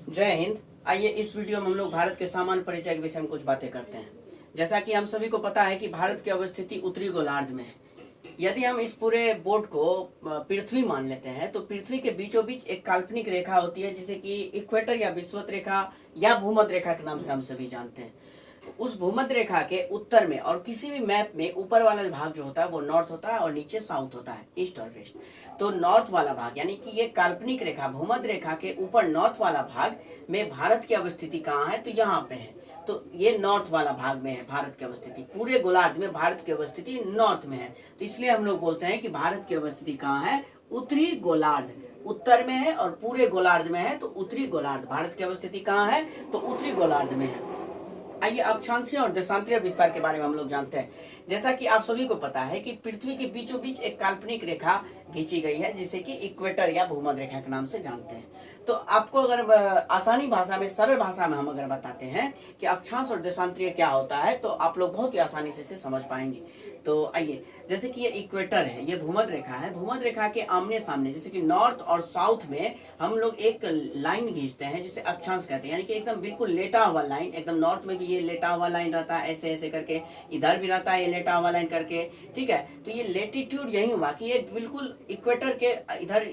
जय हिंद। आइए इस वीडियो में हम लोग भारत के सामान्य परिचय के विषय में कुछ बातें करते हैं। जैसा कि हम सभी को पता है कि भारत की अवस्थिति उत्तरी गोलार्ध में है। यदि हम इस पूरे बोर्ड को पृथ्वी मान लेते हैं तो पृथ्वी के बीचों बीच एक काल्पनिक रेखा होती है जिसे कि इक्वेटर या विषुवत रेखा या भूमध्य रेखा के नाम से हम सभी जानते हैं। उस भूमध्य रेखा के उत्तर में और किसी भी मैप में ऊपर वाला भाग जो होता है वो नॉर्थ होता है और नीचे साउथ होता है, ईस्ट और वेस्ट। तो नॉर्थ वाला भाग यानी कि ये काल्पनिक रेखा भूमध्य रेखा के ऊपर नॉर्थ वाला भाग में भारत की अवस्थिति कहाँ है, तो यहाँ पे है। तो ये नॉर्थ वाला भाग में है भारत की अवस्थिति। पूरे गोलार्ध में भारत की अवस्थिति नॉर्थ में है, तो इसलिए हम लोग बोलते हैं कि भारत की अवस्थिति कहाँ है, उत्तरी गोलार्ध। उत्तर में है और पूरे गोलार्ध में है, तो उत्तरी गोलार्ध। भारत की अवस्थिति कहाँ है, तो उत्तरी गोलार्ध में है। आइए अक्षांशीय और देशांतरीय विस्तार के बारे में हम लोग जानते हैं। जैसा कि आप सभी को पता है कि पृथ्वी के बीचों बीच एक काल्पनिक रेखा खींची गई है जिसे कि इक्वेटर या भूमध्य रेखा के नाम से जानते हैं। तो आपको अगर आसानी भाषा में, सरल भाषा में हम अगर बताते हैं कि अक्षांश और देशांतरीय क्या होता है तो आप लोग बहुत ही आसानी से इसे समझ पाएंगे। तो आइए, जैसे कि ये इक्वेटर है, ये भूमध्य रेखा है। भूमध्य रेखा के आमने सामने जैसे कि नॉर्थ और साउथ में हम लोग एक लाइन खींचते हैं जिसे अक्षांश कहते हैं, यानी कि एकदम बिल्कुल लेटा हुआ लाइन। एकदम नॉर्थ में भी ये लेटा हुआ लाइन रहता है, ऐसे ऐसे करके। इधर भी रहता है ये लेटा हुआ लाइन करके, ठीक है। तो ये लेटीट्यूड यही हुआ कि ये बिल्कुल इक्वेटर के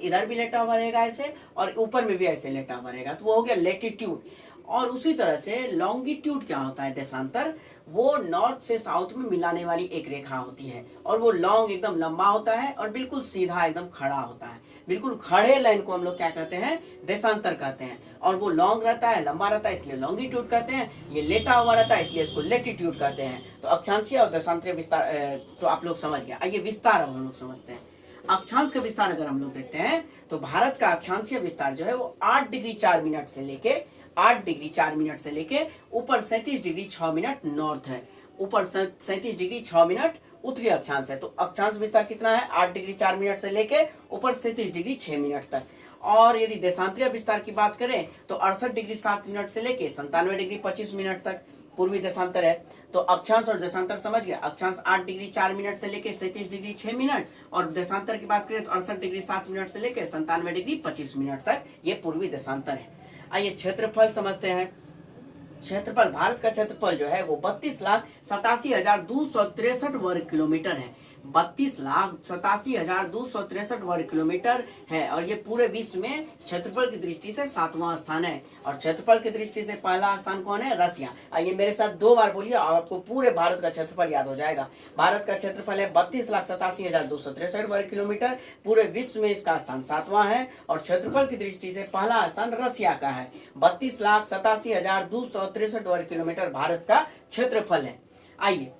इधर भी लेटा हुआ रहेगा ऐसे, और ऊपर में भी ऐसे लेटा हुआ रहेगा, तो वो हो गया लेटीट्यूड। और उसी तरह से लॉन्गिट्यूड क्या होता है, देशांतर। वो नॉर्थ से साउथ में मिलाने वाली एक रेखा होती है, और वो लॉन्ग एकदम लंबा होता है और बिल्कुल सीधा एकदम खड़ा होता है। बिल्कुल खड़े लाइन को हम लोग क्या कहते हैं, देशांतर कहते हैं। और वो लॉन्ग रहता है, लंबा रहता है, इसलिए लॉन्गिट्यूड कहते हैं। ये लेटा हुआ रहता है इसलिए इसको लेटीट्यूड कहते हैं। तो अक्षांशीय और देशांतरीय विस्तार तो आप लोग समझ गए। आइए विस्तार अब हम लोग समझते हैं। अक्षांश का विस्तार अगर हम लोग देखते हैं तो भारत का अक्षांशीय विस्तार जो है वो 8 डिग्री 4 मिनट से लेके 8 डिग्री 4 मिनट से लेके ऊपर 37 डिग्री 6 मिनट नॉर्थ है, ऊपर 37 डिग्री 6 मिनट उत्तरी अक्षांश है। तो अक्षांश विस्तार कितना है, 8 डिग्री 4 मिनट से लेके ऊपर 37 डिग्री 6 मिनट तक। और यदि देशांतरीय विस्तार की बात करें तो 68 डिग्री 7 मिनट से लेके 97 डिग्री 25 मिनट तक पूर्वी देशांतर है। तो अक्षांश और देशांतर समझ गया। अक्षांश 8 डिग्री 4 मिनट से लेके 37 डिग्री 6 मिनट, और देशांतर की बात करें तो 68 डिग्री 7 मिनट से लेके 97 डिग्री 25 मिनट तक ये पूर्वी देशांतर है। आइए क्षेत्रफल समझते हैं। क्षेत्रफल, भारत का क्षेत्रफल जो है वो 32,87,263 वर्ग किलोमीटर है। 32,87,263 वर्ग किलोमीटर है, और ये पूरे विश्व में क्षेत्रफल की दृष्टि से 7वां स्थान है। और क्षेत्रफल की दृष्टि से पहला स्थान कौन है, रसिया। आइए मेरे साथ 2 बार बोलिए और आपको पूरे भारत का क्षेत्रफल याद हो जाएगा। भारत का क्षेत्रफल है 32,87,263 वर्ग किलोमीटर। पूरे विश्व में इसका स्थान 7वां है, और क्षेत्रफल की दृष्टि से पहला स्थान रसिया का है। 32,87,263 वर्ग किलोमीटर भारत का क्षेत्रफल है। आइए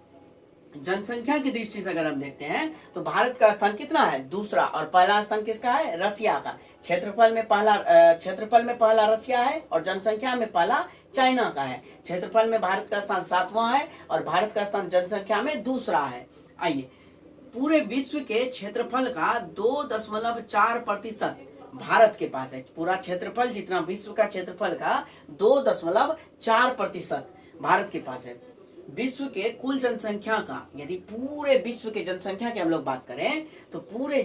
जनसंख्या की दृष्टि से अगर हम देखते हैं तो भारत का स्थान कितना है, दूसरा, और पहला स्थान किसका है, रसिया का। क्षेत्रफल में पहला रसिया है, और जनसंख्या में पहला चाइना का है। क्षेत्रफल में भारत का स्थान 7वां है, और भारत का स्थान जनसंख्या में दूसरा है। आइए, पूरे विश्व के क्षेत्रफल का 2.4% भारत के पास है। पूरा क्षेत्रफल जितना विश्व का क्षेत्रफल का 2.4% भारत के पास है। विश्व के कुल जनसंख्या का, यदि पूरे विश्व के जनसंख्या की हम लोग बात करें तो पूरे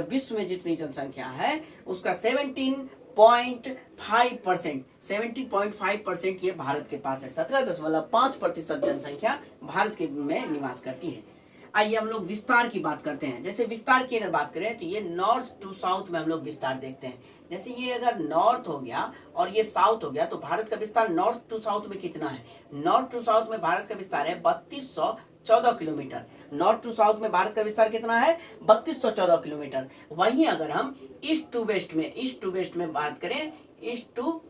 विश्व में जितनी जनसंख्या है उसका 17.5% ये भारत के पास है। 17.5% जनसंख्या भारत के में निवास करती है। आइए हम लोग विस्तार की बात करते हैं। जैसे विस्तार की अगर बात करें तो ये नॉर्थ टू साउथ में हम लोग विस्तार देखते हैं। जैसे ये अगर नॉर्थ हो गया और ये साउथ हो गया तो भारत का विस्तार नॉर्थ टू साउथ में कितना है, नॉर्थ टू साउथ में भारत का विस्तार है 3214 किलोमीटर। नॉर्थ टू साउथ में भारत का विस्तार कितना है, 3214 किलोमीटर। वहीं अगर हम ईस्ट टू वेस्ट में बात करें, ईस्ट टू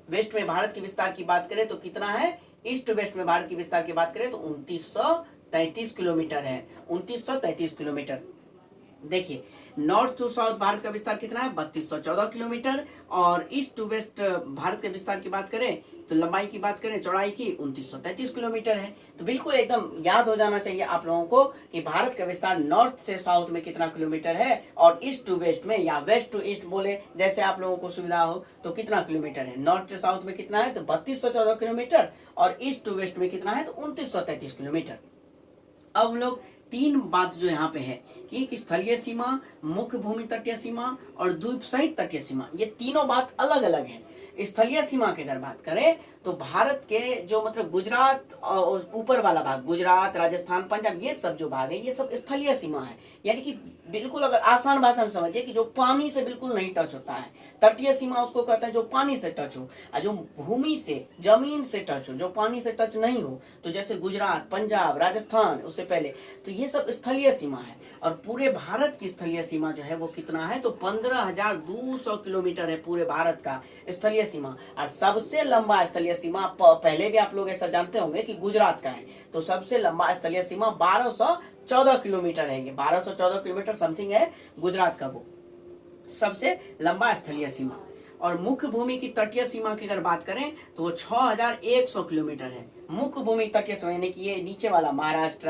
वेस्ट में भारत के विस्तार की बात करें तो कितना है, ईस्ट टू वेस्ट में भारत के विस्तार की बात करें तो 2933 किलोमीटर है। 2933 किलोमीटर। देखिए, नॉर्थ टू साउथ भारत का विस्तार कितना है, 3214 किलोमीटर। और ईस्ट टू वेस्ट भारत के विस्तार की बात करें तो लंबाई की बात करें, चौड़ाई की, 2933 किलोमीटर है। तो बिल्कुल एकदम याद हो जाना चाहिए आप लोगों को कि भारत का विस्तार नॉर्थ से साउथ में कितना किलोमीटर है, और ईस्ट टू वेस्ट में या वेस्ट टू ईस्ट बोले जैसे आप लोगों को सुविधा हो तो कितना किलोमीटर है। नॉर्थ से साउथ में कितना है तो 3214 किलोमीटर, और ईस्ट टू वेस्ट में कितना है तो 2933 किलोमीटर। अब लोग 3 बात जो यहाँ पे है कि एक स्थलीय सीमा, मुख्य भूमि तटीय सीमा और द्वीप सहित तटीय सीमा, ये तीनों बात अलग अलग है। स्थलीय सीमा की अगर बात करें तो भारत के जो मतलब गुजरात और ऊपर वाला भाग, गुजरात, राजस्थान, पंजाब, ये सब जो भाग है ये सब स्थलीय सीमा है। यानी कि बिल्कुल अगर आसान भाषा में समझिए कि जो पानी से बिल्कुल नहीं टच होता है। तटीय सीमा उसको कहते हैं जो पानी से टच हो, और जो भूमि से, जमीन से टच हो, जो पानी से टच नहीं हो, तो जैसे गुजरात, पंजाब, राजस्थान, उससे पहले, तो ये सब स्थलीय सीमा है। और पूरे भारत की स्थलीय सीमा जो है वो कितना है, तो 15,200 किलोमीटर है पूरे भारत का स्थलीय सीमा। और सबसे लंबा स्थलीय सीमा, पहले भी आप लोग ऐसा जानते होंगे कि गुजरात का है, तो सबसे लंबा स्थलीय सीमा 1214 किलोमीटर है। ये 1214 किलोमीटर समथिंग है गुजरात का, वो सबसे लंबा स्थलीय सीमा। और मुख्य भूमि की तटीय सीमा की अगर बात करें तो वो 6,100 किलोमीटर है। मुख्य भूमि तटीय सीमा यानी कि ये नीचे वाला महाराष्ट्र,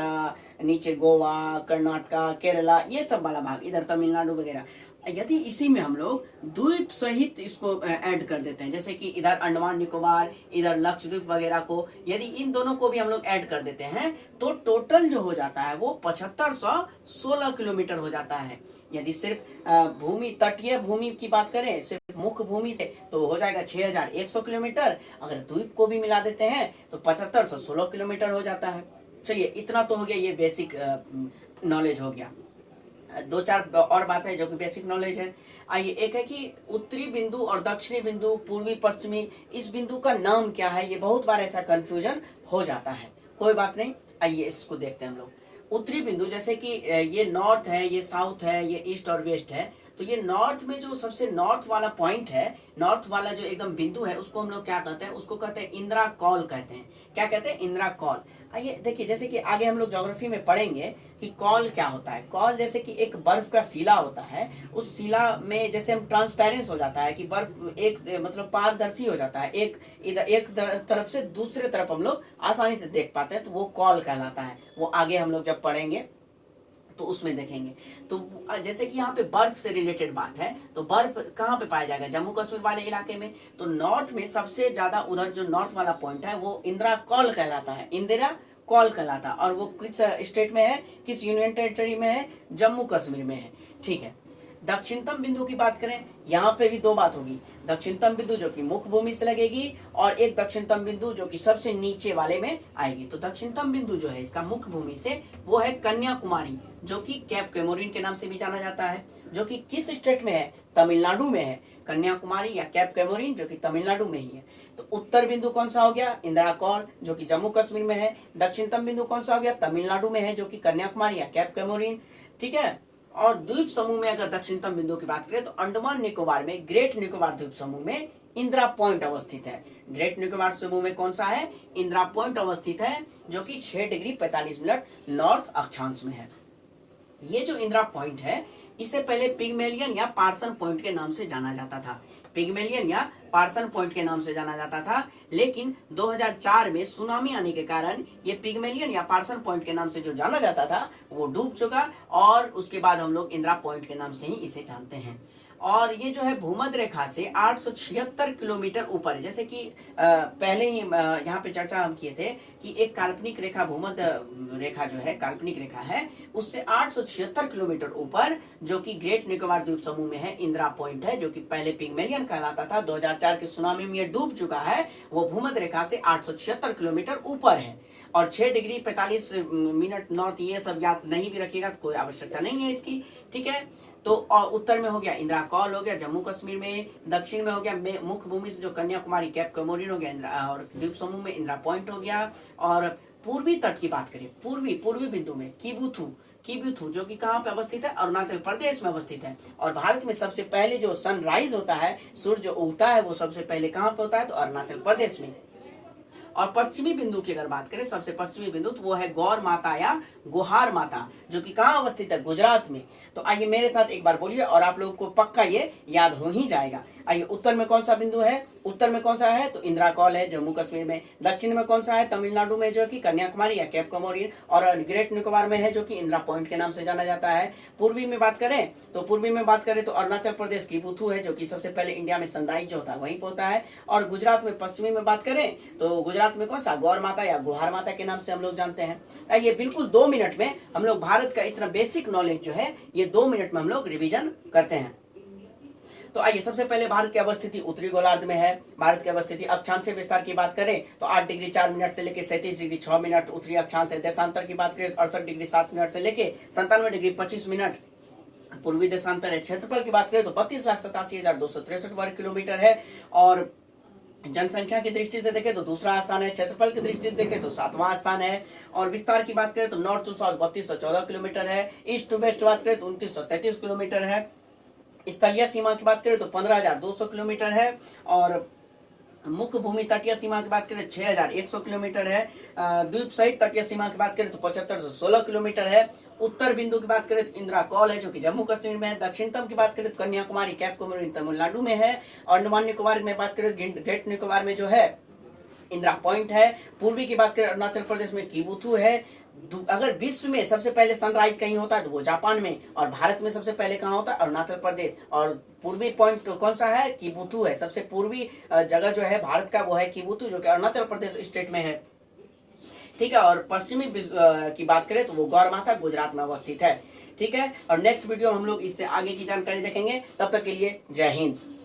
नीचे गोवा, कर्नाटका, केरला, ये सब वाला भाग, इधर तमिलनाडु वगैरह। यदि इसी में हम लोग द्वीप सहित इसको ऐड कर देते हैं, जैसे कि इधर अंडमान निकोबार, इधर लक्षद्वीप वगैरह को, यदि इन दोनों को भी हम लोग ऐड कर देते हैं तो टोटल जो हो जाता है वो 7516 किलोमीटर हो जाता है। यदि सिर्फ भूमि, तटीय भूमि की बात करें सिर्फ मुख्य भूमि से, तो हो जाएगा 6100 किलोमीटर। अगर द्वीप को भी मिला देते हैं तो 7516 किलोमीटर हो जाता है। चलिए, इतना तो हो गया, ये बेसिक नॉलेज हो गया। दो चार और बातें जो कि बेसिक नॉलेज है। आइए, एक है कि उत्तरी बिंदु और दक्षिणी बिंदु, पूर्वी पश्चिमी, इस बिंदु का नाम क्या है, ये बहुत बार ऐसा कंफ्यूजन हो जाता है। कोई बात नहीं, आइए इसको देखते हैं हम लोग। उत्तरी बिंदु, जैसे कि ये नॉर्थ है, ये साउथ है, ये ईस्ट और वेस्ट है, तो ये नॉर्थ में जो सबसे नॉर्थ वाला पॉइंट है, नॉर्थ वाला जो एकदम बिंदु है, उसको हम लोग क्या कहते हैं, उसको कहते हैं इंदिरा कॉल कहते हैं। क्या कहते हैं, इंदिरा कॉल। आइए देखिए, जैसे कि आगे हम लोग ज्योग्राफी में पढ़ेंगे कि कॉल क्या होता है। कॉल जैसे कि एक बर्फ का शिला होता है, उस शिला में जैसे हम ट्रांसपेरेंस हो जाता है कि बर्फ एक मतलब पारदर्शी हो जाता है, एक तरफ से दूसरे तरफ हम लोग आसानी से देख पाते हैं, तो वो कॉल कहलाता है। वो आगे हम लोग जब पढ़ेंगे तो उसमें देखेंगे। तो जैसे कि यहाँ पे बर्फ से रिलेटेड बात है, तो बर्फ कहाँ पे पाया जाएगा, जम्मू कश्मीर वाले इलाके में। तो नॉर्थ में सबसे ज्यादा उधर जो नॉर्थ वाला पॉइंट है वो इंदिरा कॉल कहलाता है, इंदिरा कॉल कहलाता है। और वो किस स्टेट में है, किस यूनियन टेरिटरी में है, जम्मू कश्मीर में है। ठीक है। दक्षिणतम बिंदु की बात करें, यहाँ पे भी दो बात होगी। दक्षिणतम बिंदु जो कि मुख्य भूमि से लगेगी, और एक दक्षिणतम बिंदु जो कि सबसे नीचे वाले में आएगी। तो दक्षिणतम बिंदु जो है इसका मुख्य भूमि से, वो है कन्याकुमारी, जो कि कैप कैमोरिन के नाम से भी जाना जाता है, जो कि किस स्टेट में है, तमिलनाडु में है। कन्याकुमारी या कैप कैमोरिन जो कि तमिलनाडु में ही है। तो उत्तर बिंदु कौन सा हो गया, इंदिरा कॉल, जो कि जम्मू कश्मीर में है। दक्षिणतम बिंदु कौन सा हो गया, तमिलनाडु में है, जो कि कन्याकुमारी या कैप कैमोरिन। ठीक है। और द्वीप समूह में अगर दक्षिणतम बिंदु की बात करें तो अंडमान निकोबार में, ग्रेट निकोबार द्वीप समूह में इंदिरा पॉइंट अवस्थित है। ग्रेट निकोबार समूह में कौन सा है, इंदिरा पॉइंट अवस्थित है, जो कि 6 डिग्री 45 मिनट नॉर्थ अक्षांश में है। ये जो इंदिरा पॉइंट है, इसे पहले पिग्मेलियन या पार्सन पॉइंट के नाम से जाना जाता था। पिग्मेलियन या पार्सन पॉइंट के नाम से जाना जाता था, लेकिन 2004 में सुनामी आने के कारण ये पिग्मेलियन या पार्सन पॉइंट के नाम से जो जाना जाता था वो डूब चुका, और उसके बाद हम लोग इंदिरा पॉइंट के नाम से ही इसे जानते हैं। और ये जो है भूमध्य रेखा से 876 किलोमीटर ऊपर है। जैसे कि पहले ही यहाँ पे चर्चा हम किए थे कि एक काल्पनिक रेखा, भूमध्य रेखा जो है काल्पनिक रेखा है, उससे 876 किलोमीटर ऊपर, जो कि ग्रेट निकोबार द्वीप समूह में है, इंदिरा पॉइंट है, जो कि पहले पिग्मेलियन कहलाता था। 2004 के सुनामी में ये डूब चुका है। वो भूमध्य रेखा से 876 किलोमीटर ऊपर है, और 6 डिग्री 45 मिनट नॉर्थ, ये सब याद नहीं भी रखिएगा, कोई आवश्यकता नहीं है इसकी। ठीक है। तो और उत्तर में हो गया इंदिरा कॉल हो गया जम्मू कश्मीर में, दक्षिण में हो गया मुख्य भूमि से जो कन्याकुमारी कैप कैमोरिन हो गया, और द्वीप समूह में इंदिरा पॉइंट हो गया। और पूर्वी तट की बात करें, पूर्वी बिंदु में किबुथु जो कि कहाँ पे अवस्थित है, अरुणाचल प्रदेश में अवस्थित है। और भारत में सबसे पहले जो सनराइज होता है, सूर्य उगता है, वो सबसे पहले कहाँ पे होता है, तो अरुणाचल प्रदेश में। और पश्चिमी बिंदु की अगर बात करें, सबसे पश्चिमी बिंदु, तो वो है गौर माता या गुहार माता, जो कि कहाँ अवस्थित है, गुजरात में। तो आइए मेरे साथ एक बार बोलिए, और आप लोगों को पक्का ये याद हो ही जाएगा। आइए, उत्तर में कौन सा बिंदु है, उत्तर में कौन सा है, तो इंदिरा कॉल है जम्मू कश्मीर में। दक्षिण में कौन सा है, तमिलनाडु में, जो कि कन्याकुमारी या कैप कैमोरिन, और ग्रेट निकोबार में है, जो कि इंदिरा पॉइंट के नाम से जाना जाता है। पूर्वी में बात करें तो अरुणाचल प्रदेश किबुथु है, जो कि सबसे पहले इंडिया में सनराइज जो होता है वहीं पे होता है। और गुजरात में पश्चिमी में बात करें तो गुजरात में कौन सा, गौर माता या गुहार माता के नाम से हम लोग जानते हैं। ये बिल्कुल 2 मिनट में हम लोग भारत का इतना बेसिक नॉलेज जो है, ये 2 मिनट में हम लोग रिवीजन करते हैं। तो तो आइए सबसे पहले भारत की अवस्थिति उत्तरी गोलार्ध में है। भारत की अवस्थिति अक्षांशीय विस्तार की बात करें तो 8 डिग्री 4 मिनट से लेकर 37 डिग्री 6 मिनट उत्तरी अक्षांश है। देशांतर की बात करें तो 68 डिग्री 7 मिनट से लेकर 97 डिग्री 25 मिनट पूर्वी देशांतर है। क्षेत्रफल की बात करें तो 32,87,263 वर्ग किलोमीटर है। और जनसंख्या की दृष्टि से देखें तो दूसरा स्थान है। क्षेत्रफल की दृष्टि से देखें तो 7वां स्थान है। और विस्तार की बात करें तो नॉर्थ टू साउथ 3214 किलोमीटर है। ईस्ट टू वेस्ट बात करें तो 2933 किलोमीटर है। स्थलीय सीमा की बात करें तो 15,200 किलोमीटर है। और मुख्य भूमि तटीय सीमा की बात करें 6,100 किलोमीटर है। द्वीप सहित तटीय सीमा की बात करें तो 7516 किलोमीटर है। उत्तर बिंदु की बात करें तो इंदिरा कौल है जो कि जम्मू कश्मीर में है। दक्षिणतम की बात करें तो कन्याकुमारी कैप कॉमोरिन तमिलनाडु में है। और अंडमान निकोबार में बात करें तो ग्रेट निकोबार में जो है इंदिरा पॉइंट है। पूर्वी की बात करें अरुणाचल प्रदेश में किबुथु है। अगर विश्व में सबसे पहले सनराइज कहीं होता है तो वो जापान में, और भारत में सबसे पहले कहाँ होता है अरुणाचल प्रदेश। और पूर्वी पॉइंट कौन सा है किबुथु है। सबसे पूर्वी जगह जो है भारत का वो है किबुथु जो कि अरुणाचल प्रदेश स्टेट में है। ठीक है। और पश्चिमी की बात करें तो वो गौरमाथा गुजरात में अवस्थित है। ठीक है। और नेक्स्ट वीडियो में हम लोग इससे आगे की जानकारी देखेंगे। तब तक के लिए जय हिंद।